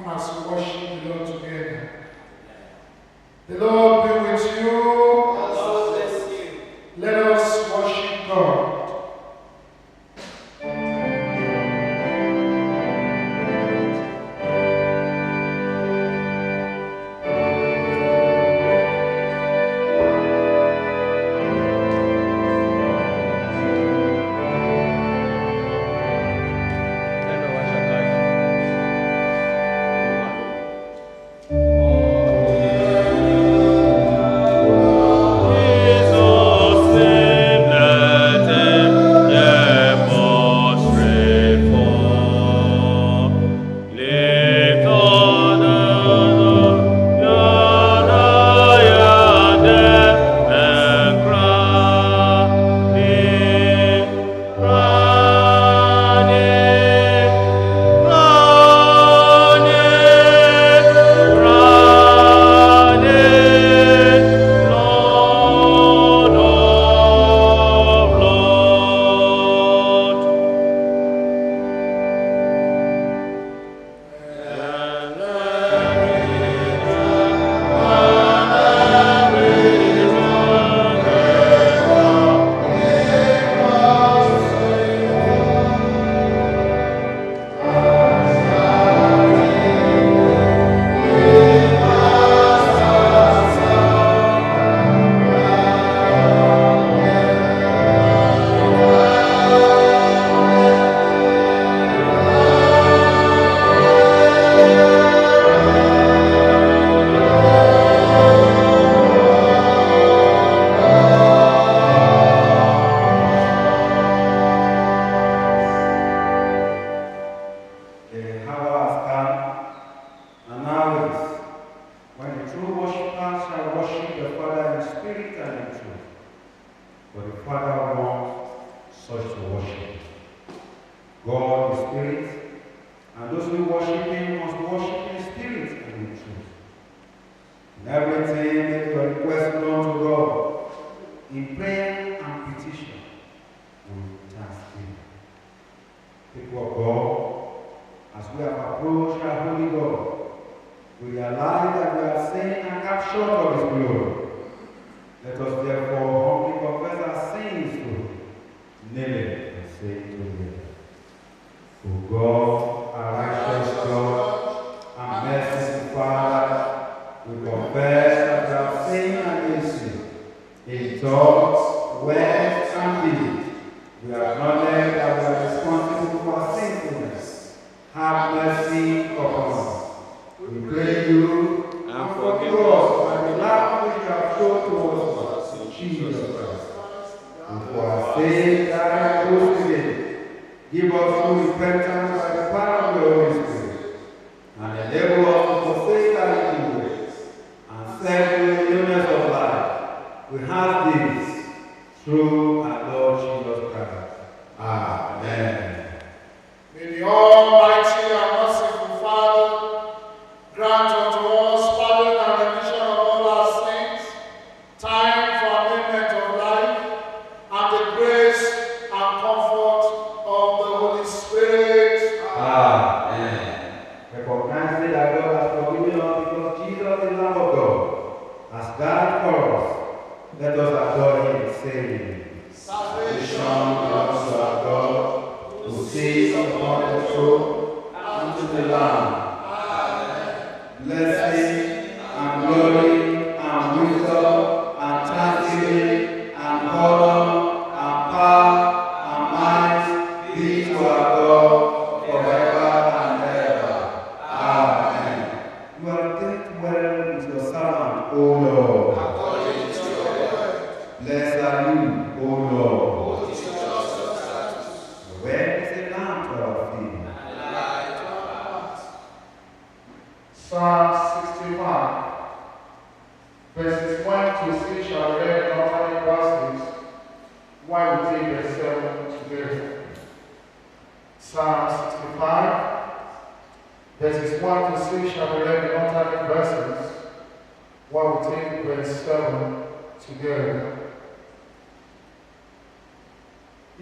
even as we worship the Lord together. The Lord be with you. The Lord bless you. Let us worship God.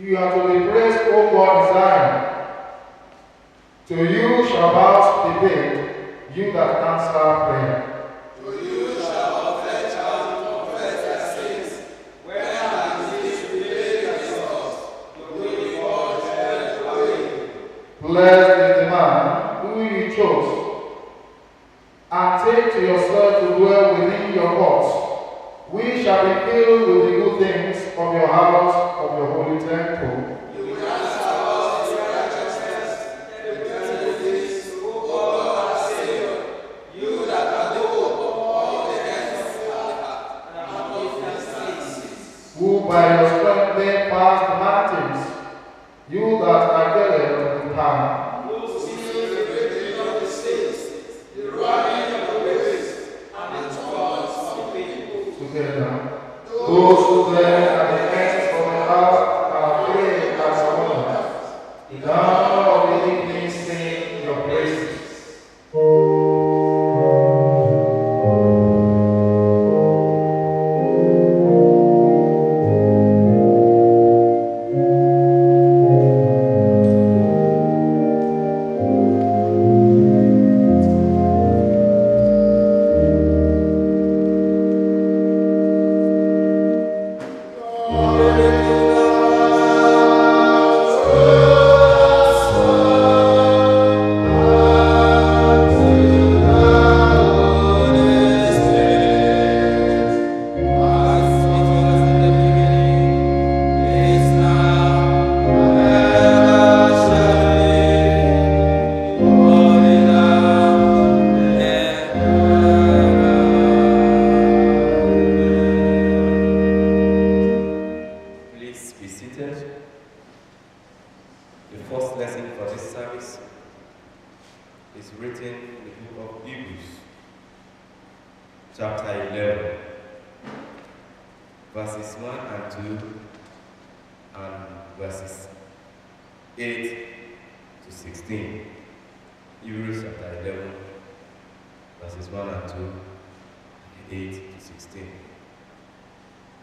You are to be praised, O God, Zion. To you shall bow the dead, you that answer prayer. To you shall all flesh come confess their sins. When our deeds prevail against us, you will wash them away. Blessed is the man who you chose, and take to yourself to dwell within your courts. We shall be filled with the good things of your house, of your holy temple. You will answer us in righteousness, the benefits to O Lord our Savior. You that can do all the ends of the earth and of the seas. Who by your strength made fast the mountains, you that are gathered of the time. Who seals the breaking of the seas, the running of the waves, and the tongues of the people. Together, those who dwell at the ends of the earth are afraid at your wonders. The dawn of the evening sing your praises.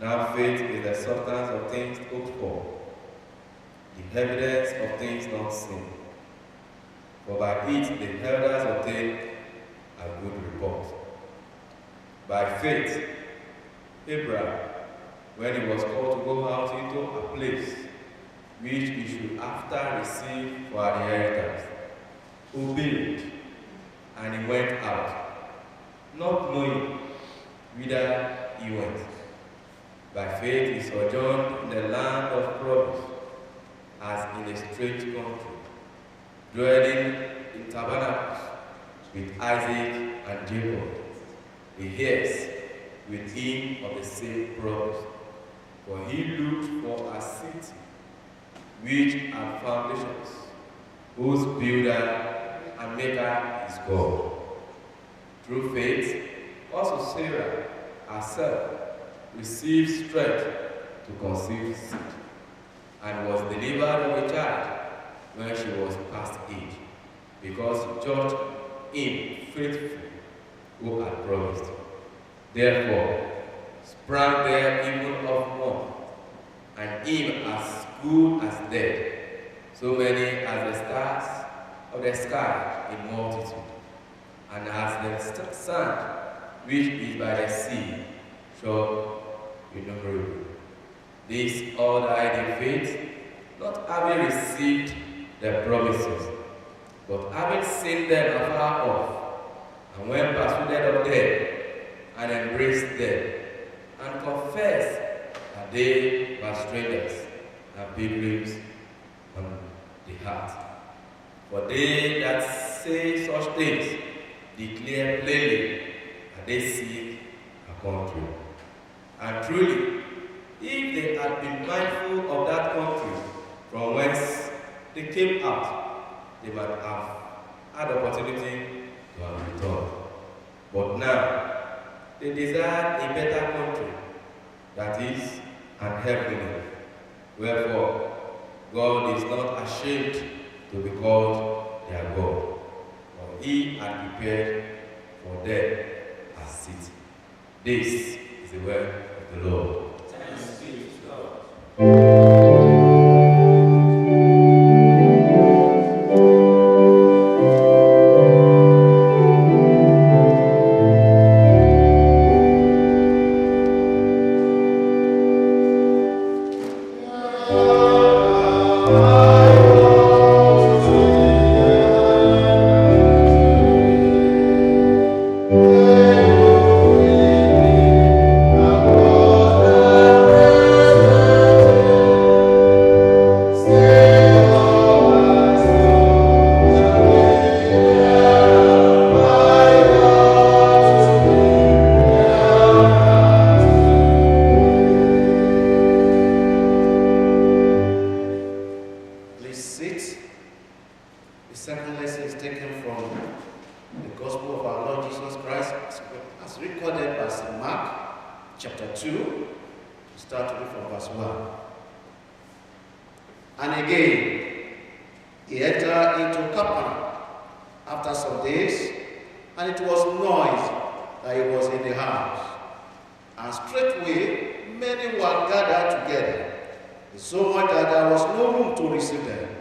Now faith is the substance of things hoped for, the evidence of things not seen. For by it the elders obtained a good report. By faith, Abraham, when he was called to go out into a place which he should after receive for an inheritance, obeyed, and he went out, not knowing whither he went. By faith he sojourned in the land of promise, as in a strange country, dwelling in tabernacles with Isaac and Jacob, the heirs with him of the same promise. For he looked for a city which had foundations, whose builder and maker is God. Through faith, also Sarah herself received strength to conceive seed, and was delivered of a child when she was past age, because she judged him faithful who had promised. Therefore sprang there even of one, and him as good as dead, so many as the stars of the sky in multitude, and as the sand which is by the sea, shall innumerable. These all died in faith, not having received the promises, but having seen them afar off, and were persuaded of them, and embraced them, and confessed that they were strangers and pilgrims on the earth. For they that say such things declare plainly that they seek a country. And truly, if they had been mindful of that country from whence they came out, they might have had opportunity to have returned. But now, they desire a better country, that is, an heavenly. Wherefore, God is not ashamed to be called their God, for he had prepared for them a city. This is the word of the Lord. Thanks be to God. Gospel of our Lord Jesus Christ as recorded by St. Mark, chapter 2, start to read from verse 1. And again, he entered into Capernaum after some days, and it was noised that he was in the house. And straightway many were gathered together, so much that there was no room to receive them.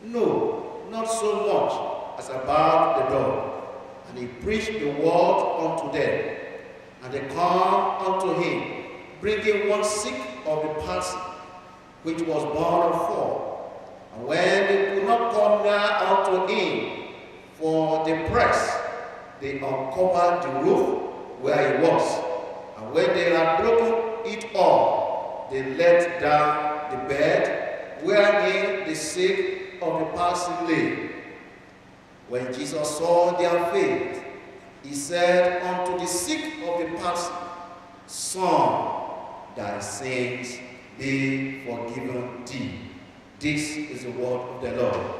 No, not so much as about the door. And he preached the word unto them. And they come unto him, bringing one sick of the palsy, which was born of 4. And when they could not come near unto him for the press, they uncovered the roof where he was. And when they had broken it all, they let down the bed wherein the sick of the palsy lay. When Jesus saw their faith, he said unto the sick of the palsy, Son, thy sins be forgiven thee. This is the word of the Lord.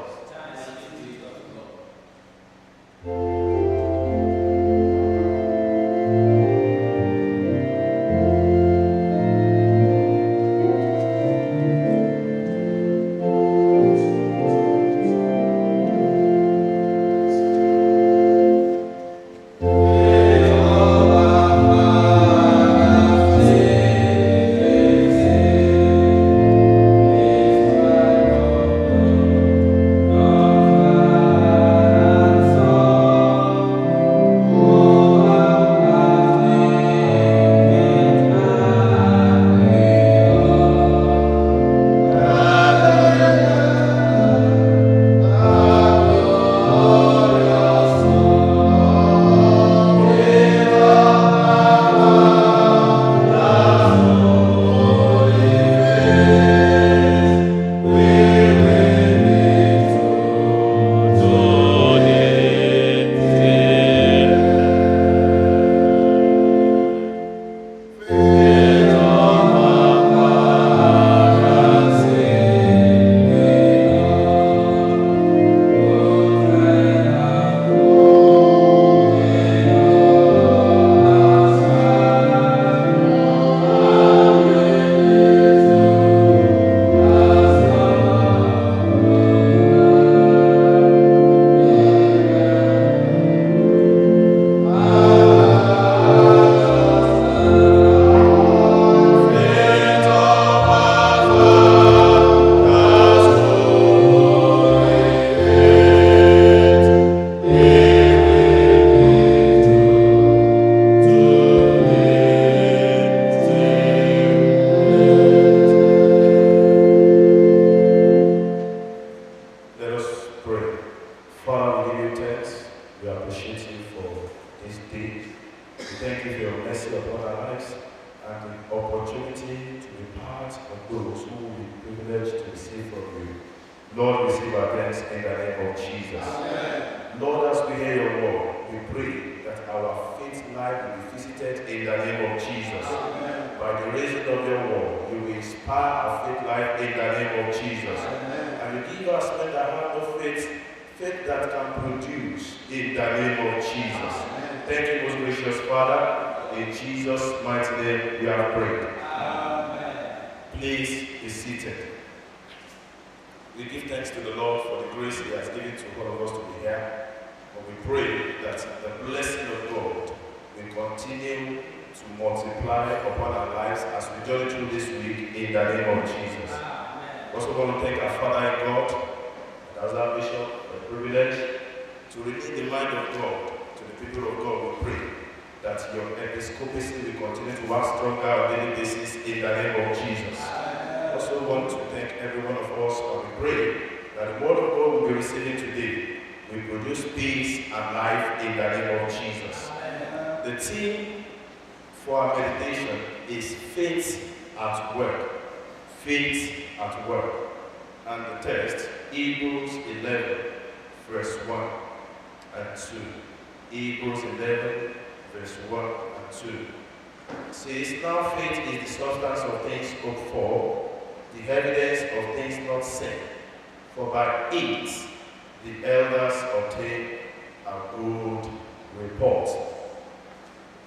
report.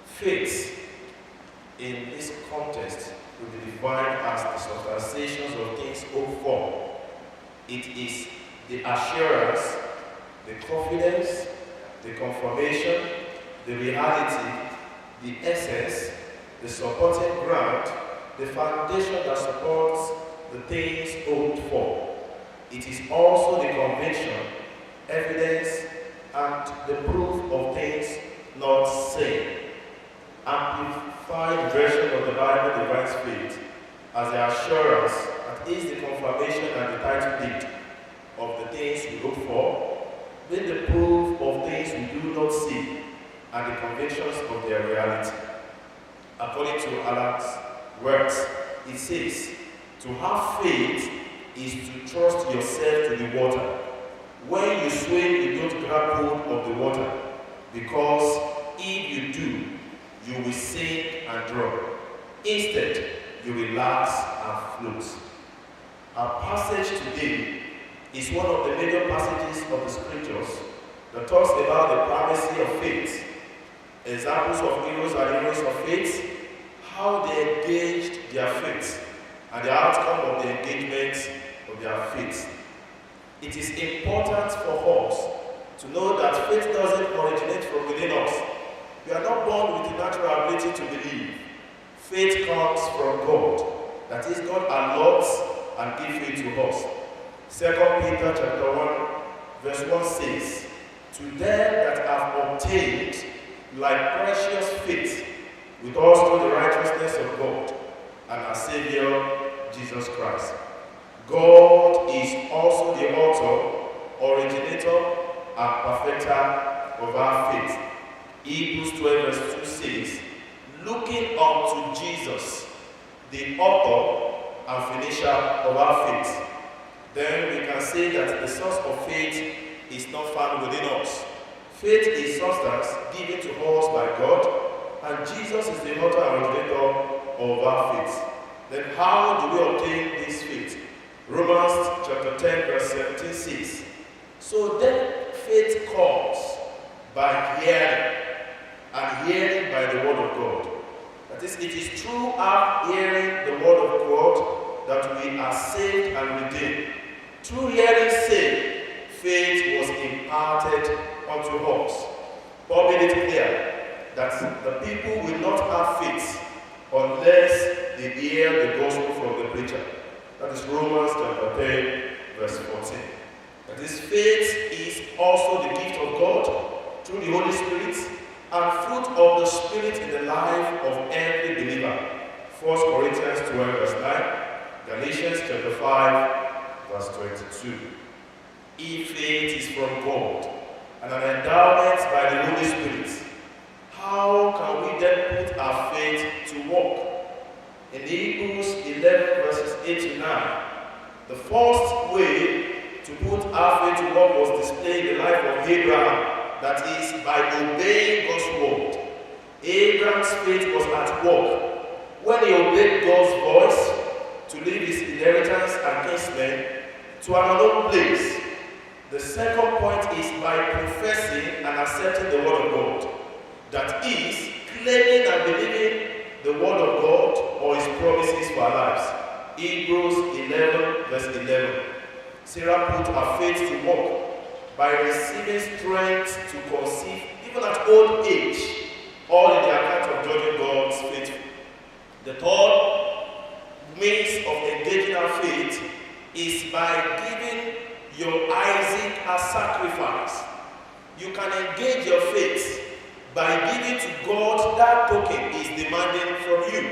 Faith in this context will be defined as the substantiations of things hoped for. It is the assurance, the confidence, the confirmation, the reality, the essence, the supporting ground, the foundation that supports the things hoped for. It is also the conviction, evidence, and the proof of things not seen. Amplified version of the Bible defines faith as the assurance, that is the confirmation and the title deed of the things we look for, with the proof of things we do not see, and the convictions of their reality. According to Alan's words, it says, to have faith is to trust yourself to the water. When you swim, you don't grab hold of the water, because if you do, you will sink and drown. Instead, you relax and float. Our passage today is one of the major passages of the scriptures that talks about the primacy of faith. Examples of heroes and heroes of faith, how they engaged their faith, and the outcome of the engagement of their faith. It is important for us to know that faith doesn't originate from within us. We are not born with the natural ability to believe. Faith comes from God. That is, God allots and gives faith to us. 2 Peter chapter 1, verse 1 says, to them that have obtained like precious faith, with also the righteousness of God and our Savior, Jesus Christ. God is also the author, originator, and perfecter of our faith. Hebrews 12 verse 2 says, looking unto Jesus, the author and finisher of our faith. Then we can say that the source of faith is not found within us. Faith is substance given to us by God, and Jesus is the author and originator of our faith. Then how do we obtain this faith? Romans chapter 10 verse 17 says, so then faith comes by hearing, and hearing by the word of God. That is, it is through our hearing the word of God that we are saved and redeemed. Through hearing say, faith was imparted unto us. Paul made it clear that the people will not have faith unless they hear the gospel from the preacher. That is Romans chapter 10 verse 14. That is, faith is also the gift of God through the Holy Spirit and fruit of the Spirit in the life of every believer. 1 Corinthians 12 verse 9, Galatians chapter 5 verse 22. If faith is from God and an endowment by the Holy Spirit, how can we then put our faith to work? In Hebrews 11 verses 8 to 9, the first way to put our faith to work was displayed in the life of Abraham. That is, by obeying God's word. Abraham's faith was at work when he obeyed God's voice to leave his inheritance and kinsmen to an unknown place. The second point is by professing and accepting the word of God. That is, claiming and believing the word of God or his promises for our lives. Hebrews 11 verse 11. Sarah put her faith to work by receiving strength to conceive, even at old age, all in the account of judging God's faithful. The third means of engaging our faith is by giving your Isaac a sacrifice. You can engage your faith by giving to God that token He's demanding from you.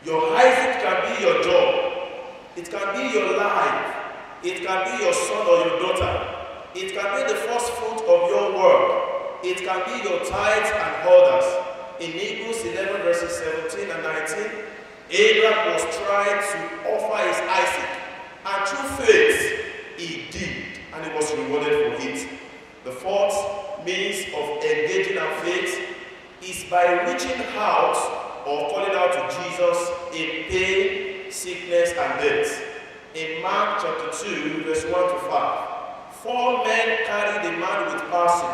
Your Isaac can be your job. It can be your life. It can be your son or your daughter. It can be the first fruit of your work. It can be your tithes and orders. In Hebrews 11 verses 17 and 19, Abraham was trying to offer his Isaac, and through faith, he did, and he was rewarded for it. The fourth means of engaging our faith is by reaching out or calling out to Jesus in pain, sickness, and death. In Mark chapter 2, verse 1 to 5, 4 men carried a man with palsy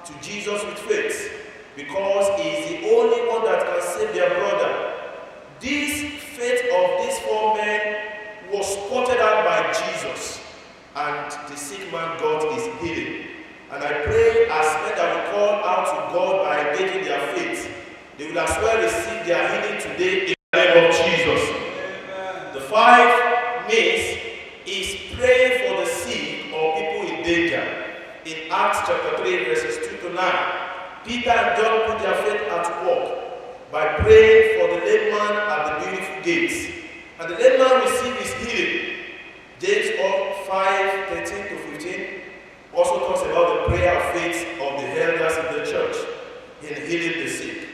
to Jesus with faith. because he is the only one that can save their brother. This faith of these four men was spotted out by Jesus, and the sick man got his healing. And I pray as men that will call out to God by engaging their faith, they will as well receive their healing today in the name of Jesus. Amen. The 5 means is praying for the sick or people in danger. In Acts chapter 3 verses 2 to 9, Peter and John put their faith at work by praying for the lame man at the beautiful gates. And the lame man received his healing. James 5:13 to 15 also talks about the prayer of faith of the elders in the church in healing the sick.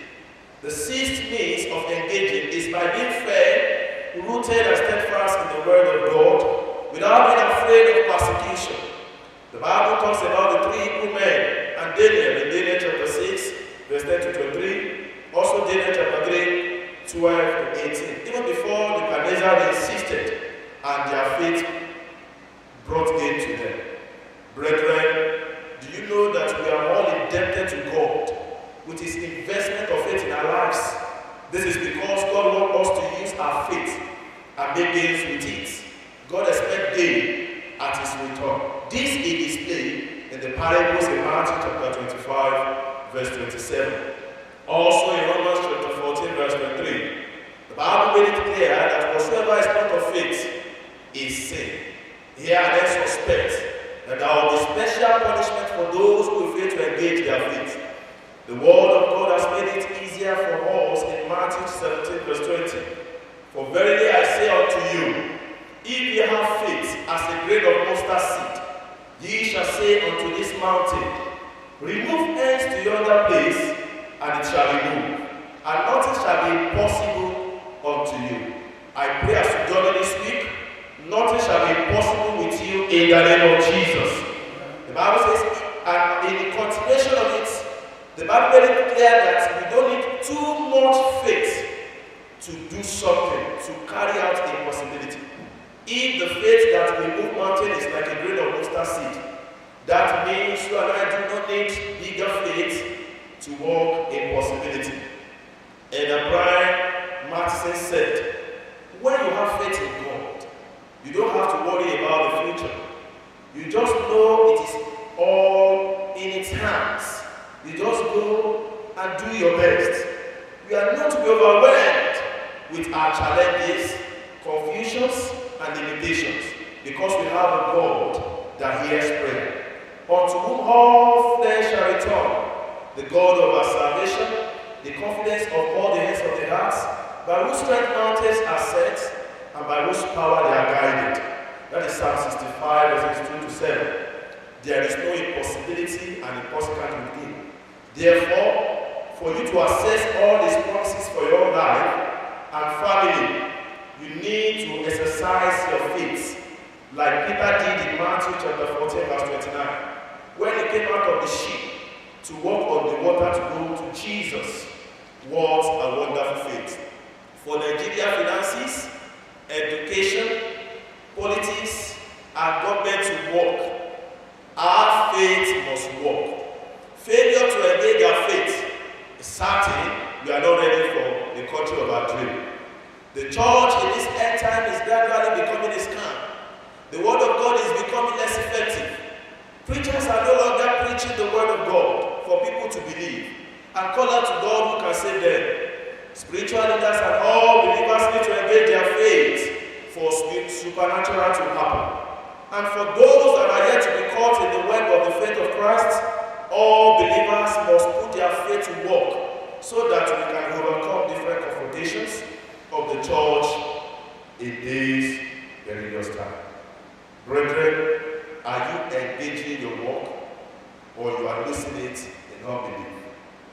The 6th means of engaging is by being firm, rooted and steadfast in the word of God, without being afraid of persecution. The Bible talks about the 3 Hebrew men and Daniel in Daniel chapter 6, verse 10 to 23. Also Daniel chapter 3, 12 to 18. Even before Nebuchadnezzar insisted, and their faith brought gain to them. Brethren, do you know that we are all indebted to God with his investment of faith in our lives? This is because God wants us to use our faith and make gains with it. God expects gain at his return. This he displayed in the parables in Matthew chapter 25, verse 27. Also in Romans chapter 14, verse 23. The Bible made it clear that whatsoever is not of faith is sin. Here I then suspect that there will be special punishment for those who fail to engage their faith. The word of God has made it easier for us in Matthew 17, verse 20. For verily I say unto you, if ye have faith as a grain of mustard seed, ye shall say unto this mountain, remove hence to yonder place, and it shall be moved, and nothing shall be impossible unto you. I pray as you journey this week, nothing shall be impossible with you in the name of Jesus. The Bible says, and in the continuation of it, the Bible made it clear that we don't need too much faith to do something, to carry out a possibility. If the faith that will move mountain is like a grain of mustard seed, that means you and I do not need bigger faith to walk in possibility. And Brian Matson said, when you have faith in God, you don't have to worry about the future. You just know it is all in its hands. You just go and do your best. We are not to be overwhelmed with our challenges, confusions, and limitations, because we have a God that hears prayer. Unto whom all flesh shall return, the God of our salvation, the confidence of all the heads of the hearts, by whose strength mountains are set, and by whose power they are guided. That is Psalm 65, verses 2 to 7. There is no impossibility and impossibility with him. Therefore, for you to assess all these promises for your life and family, you need to exercise your faith, like Peter did in Matthew chapter 14, verse 29, when he came out of the ship to walk on the water to go to Jesus. What a wonderful faith. For Nigeria finances, education, politics, and government to work, our faith must work. Failure to engage our faith is certain we are not ready for the country of our dream. The church in this end time is gradually becoming a scam. The word of God is becoming less effective. Preachers are no longer preaching the word of God for people to believe and call out to God who can save them. Spiritual leaders and all believers need to engage their faith for supernatural to happen. And for those that are yet to be caught in the web of the faith of Christ, all believers must put their faith to work so that we can overcome different confrontations of the church in this perilous time. Brethren, are you engaging your work, or you are losing it in unbelief?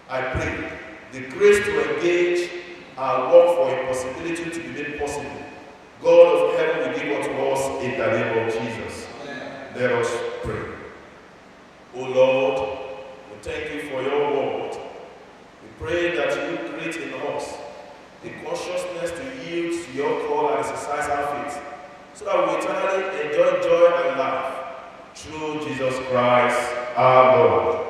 I pray the grace to engage our work for a possibility to be made possible, God of heaven will give unto us in the name of Jesus. Amen. Let us pray. O Lord, we thank you for your word. We pray that you create in us the consciousness to yield to your call and exercise our faith, so that we eternally enjoy joy and life through Jesus Christ our Lord.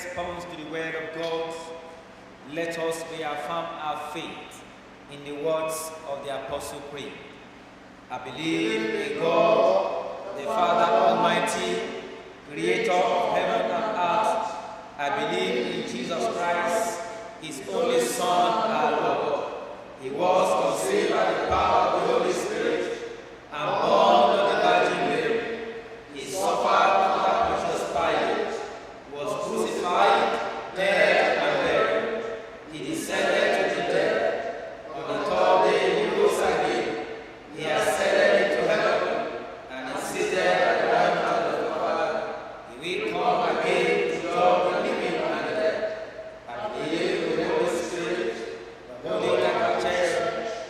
response to the word of God, let us reaffirm our faith in the words of the Apostle Creed. I believe in God, the Father Almighty, creator of heaven and earth. I believe in Jesus Christ, his only Son, our Lord. He was conceived by the power of the Holy Spirit and born of the Virgin Mary. He suffered under Pontius Pilate, was crucified, dead, and buried. He descended to the dead. On the third day he rose again. He ascended into heaven and is seated at the right hand of the Father. He will come again to judge the living and the dead. I believe in the Holy Spirit, the Holy Catholic Church,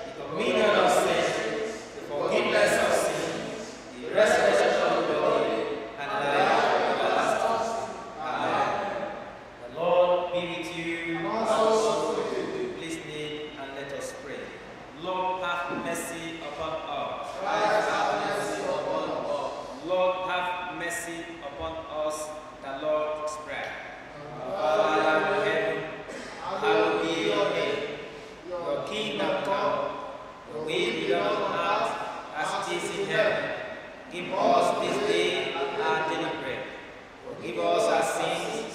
the communion of saints, the forgiveness of sins, the resurrection of the body, and the life everlasting. Amen. The Lord be with you. And also with you. Please kneel and let us pray. Lord, have mercy upon us. Christ have mercy upon us. Lord, have mercy upon us. The Lord spread. Our Father in heaven, hallowed be your name. Your kingdom come. Your will be done on earth as it is in heaven. Give us this day our daily bread. Forgive us our sins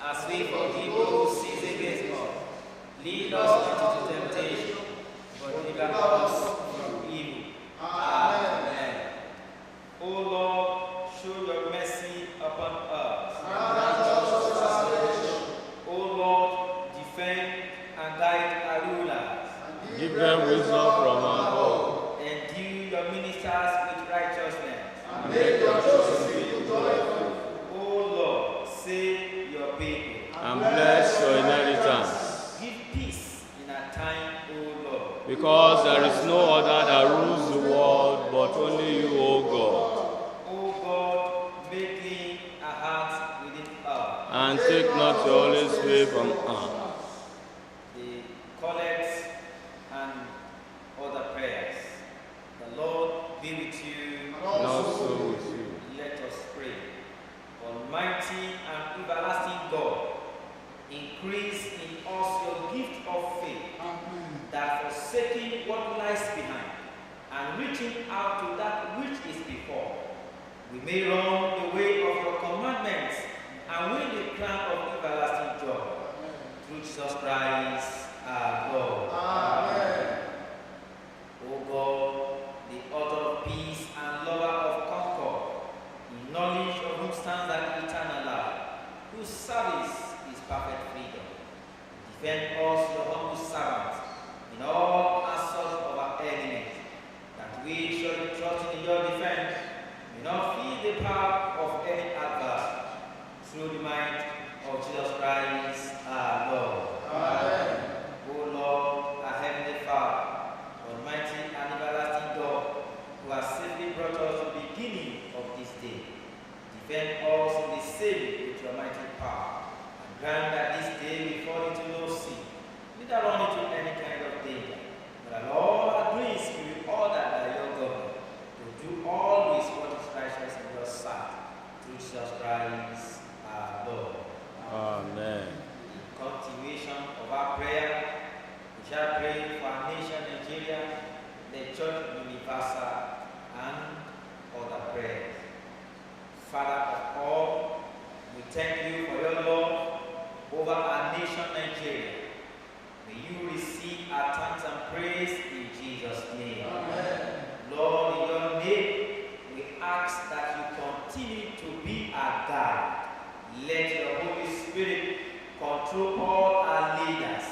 as we forgive those who sin against us. Lead us into temptation, but deliver us from evil. Amen. O Lord, show your mercy upon us. O Lord, defend and guide our rulers. Give them wisdom from above. Endue your ministers with righteousness. And make your chosen people joyful. O Lord, save your people. And bless your inheritance. Give peace in our time, O Lord. Because there is no other that rules the world but only you, O God. O God, make clean our hearts within us. And take not your Holy Spirit from us. The collects and other prayers. The Lord be with you. And also with you. Let us pray. Almighty and everlasting God, increase in us your gift of faith, that forsaking what lies behind and reaching out to that which is before, we may run the way of your commandments and win the crown of everlasting joy. Through Jesus Christ our Lord. Amen. O God, the author of peace and lover of concord, in knowledge of whom stands an eternal life, whose service is perfect freedom. Defend us, your humble servants, in all assaults of our enemies, that we shall trust in your defense, may not feel the power of any adversary, through the might of Jesus Christ our Lord. Amen. O Lord, our heavenly Father, almighty and everlasting God, who has safely brought us to the beginning of this day, defend us in the same with your mighty power, and grant that this day we fall into no sin, neither run into any kind of danger, but that all our doings will be ordered by your government, to do always what is righteous in your sight, through Jesus Christ our Lord. Amen. In continuation of our prayer, we shall pray for our nation Nigeria, the Church Universal, and other prayers. Father of all, we thank you for your love over our nation Nigeria. May you receive our thanks and praise in Jesus' name. Amen. Lord, in your name, we ask that you continue to be our guide. Let your Holy Spirit control all our leaders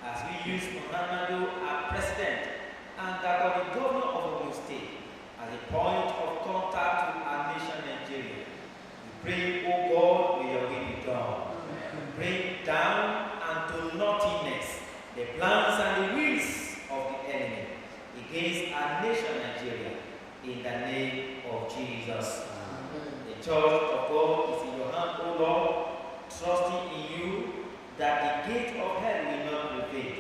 as we use Muhammadu, our president, and the governor of Ogun State as a point of contact with our nation Nigeria. We pray, O God, may your will be done. Bring down unto nothingness the plans and the wills of the enemy against our nation Nigeria, in the name of Jesus. The church of God is in your hand, O Lord, trusting in you that the gate of hell will not prevail.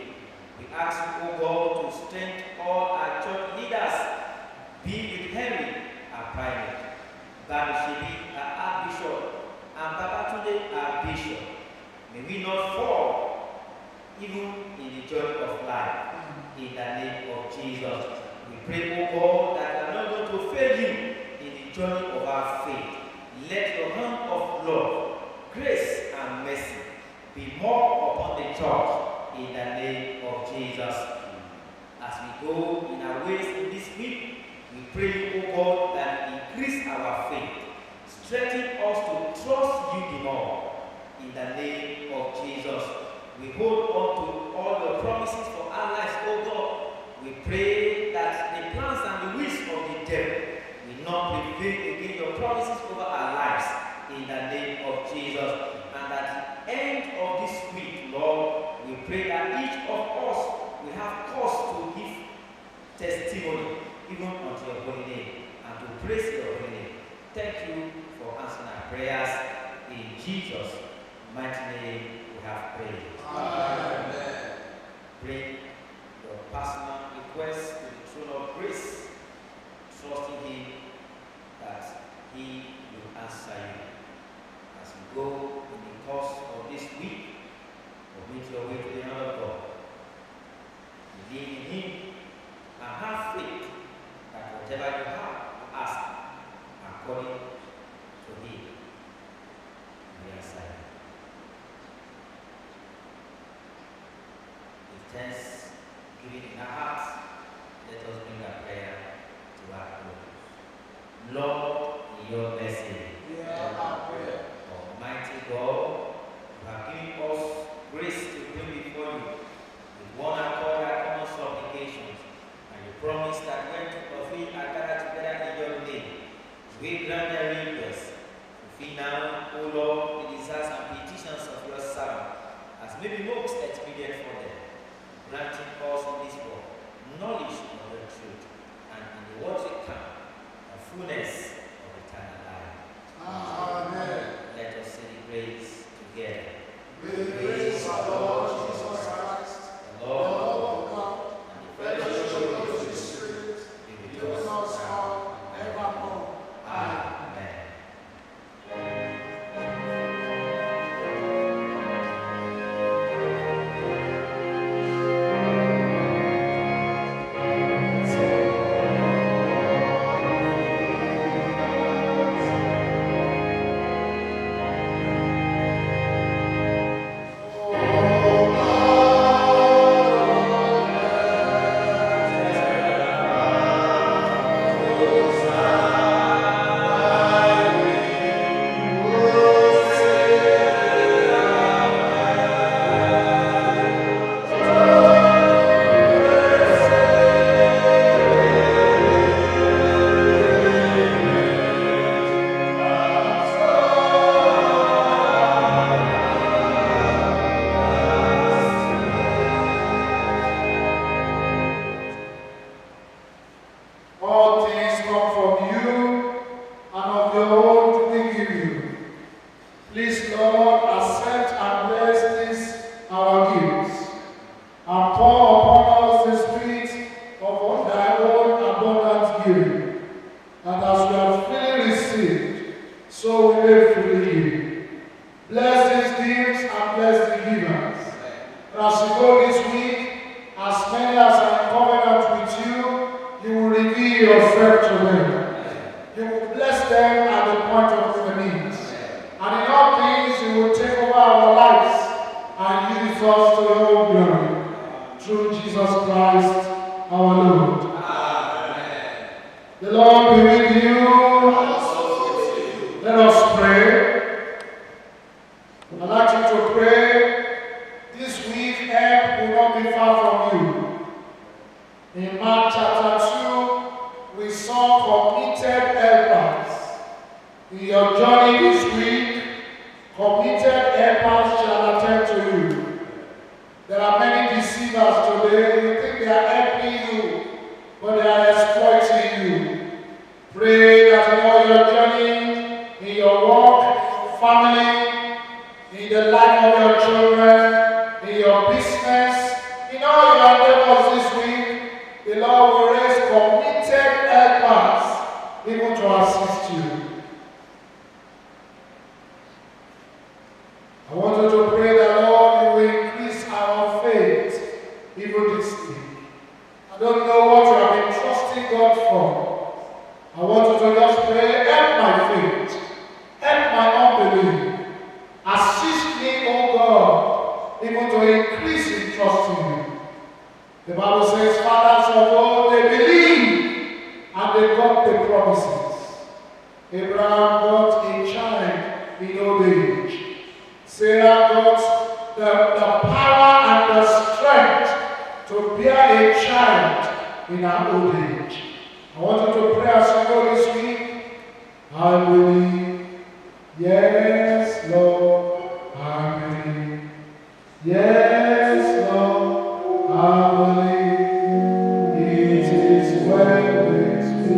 We ask you, O God, to strengthen all our church leaders, be with Henry, our primate, Barishibi, our Archbishop, and Babatunde, our Bishop, May we not fall, even in the journey of life. In the name of Jesus, we pray, O God, that we are not going to fail you in the journey of our faith. Let your hand of love, grace, and mercy be more upon the church in the name of Jesus. As we go in our ways in this week, we pray, O God, that increase our faith, strengthen us to trust you the more. In the name of Jesus, we hold on to all the promises for our lives, O God. We pray that the plans and the wills of the devil will not prevail against your promises over our lives. In the name of Jesus. And at the end of this week, Lord, we pray that each of us will have cause to give testimony, even unto your holy name, and to praise your holy name. Thank you for answering our prayers. In Jesus' mighty name we have prayed. Amen. Bring your personal requests to the throne of grace, trusting him that he will answer you. As we go in the course of this week, commit your way to the hand of God. Believe in him and have faith that whatever you have, ask according to him. We answer you. With thanksgiving in our hearts, let us bring our prayer to our close. Lord, in your mercy, Almighty God, you have given us grace to bring before you with one accord our common supplications, and you promise that when two of you are gathered together in your name, we grant their requests. Fulfill now, O Lord, the desires and petitions of your servant, as may be most expedient for them, granting us in this world knowledge of the truth, and in the world to come, the fullness of eternal life. Amen. Let us say the grace together. Praise our Lord Jesus Christ, the Lord of God, and the fellowship of the Holy Spirit, be with us now and evermore. Amen. All things come from you, and of your own we give you. Please, Lord, accept and bless these our gifts, and pour upon us the spirit of thy own abundant giving, that as we have freely received, so we may freely give. Bless these gifts and bless the givers. And as we go this week, as many as are in covenant with you, you will reveal yourself to them. You will bless them at the point of their needs. And in all things, you will take over our lives and use us to your own glory. Through Jesus Christ, our Lord. Amen. The Lord be with you. Let us pray. I'd like you to pray. This week, help will not be far from you. In Mark chapter 2, we saw from even to increase in trust in you. The Bible says, fathers of old, they believed and they got the promises. Abraham got a child in old age. Sarah got the power and the strength to bear a child in her old age. I want you to pray as you go this week. I believe. Yes, Lord. I believe. Yes, Lord. I believe. It is well with me.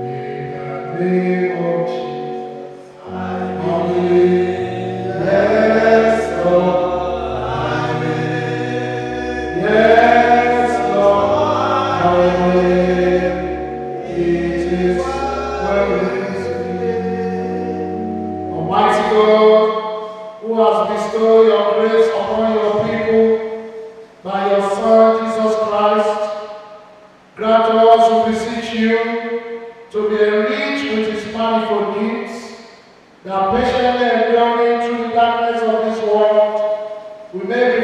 In the name of Jesus. I believe. Yes, Lord. I believe. Yes, Lord. I believe. It is well with me. Almighty God, who has bestowed your grace upon your people by your Son, Jesus Christ, grant us, we beseech you, to be enriched with his manifold gifts, that patiently enduring through the darkness of this world, we may